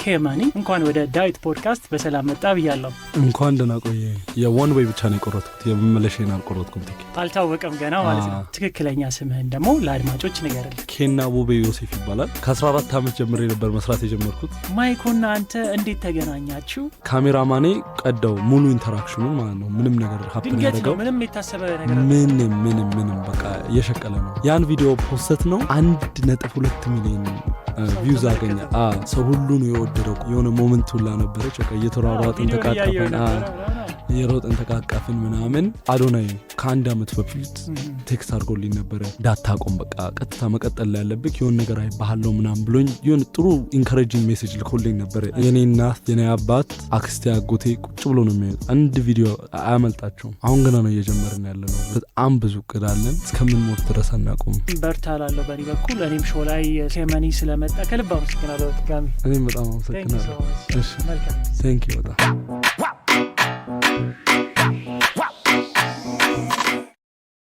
ኬማኒ እንኳን ወደ ዳዊት ፖድካስት በሰላም መጣ ብያለሁ። እንኳን ደህና ቆየ። የዋን ወይ ብቻ ነው የቆረጥኩት የመመለሼን አልቆረጥኩም። አልታወቀም ገና ማለት ነው። ትክክለኛ ስምህን ደግሞ ለአድማጮች ንገርልኝ። ኬና ቦቤ ዮሴፍ ይባላል። ከ14 ዓመት ጀምሬ ነበር መስራት የጀመርኩት። ማይኮና አንተ እንዴት ተገናኛችሁ? ካሜራማኔ ቀዳው ሙሉ ኢንተራክሽኑን ማለት ነው። ምንም ነገር ሀፕን ያደረገው ምንም የታሰበ ነገር ምንም በቃ የሸቀለ ነው። ያን ቪዲዮ ፖስት ነው 1.2 ሚሊዮን ቪውዝ አገኘ። ሰው ሁሉ ነው የወደደው። የሆነ ሞመንት ሁላ ነበረች። በቃ እየተሯሯጥን ተቃቀፈን የሮጥን ተቃቀፍን ምናምን። አዶናይ ከአንድ ዓመት በፊት ቴክስት አድርጎልኝ ነበረ። ዳታቆም በቃ ቀጥታ መቀጠል ላይ ያለብክ የሆነ ነገር አይባሃለው ምናምን ብሎኝ የሆነ ጥሩ ኢንካሬጂንግ ሜሴጅ ልኮልኝ ነበረ። የኔ እናት የኔ አባት አክስቴ አጎቴ ቁጭ ብሎ ነው የሚያዩት። አንድ ቪዲዮ አያመልጣቸውም። አሁን ገና ነው እየጀመርን ያለ ነው። በጣም ብዙ እቅድ አለን። እስከምንሞት ድረስ አናቆም። በርታ ላለሁ በኔ በኩል። እኔም ሾው ላይ ኬማኒ ስለመጣ ከልብ አመሰግናለሁ። ድጋሚ እኔም በጣም አመሰግናለሁ። እሺ መልካም ቴንክ ዩ በጣም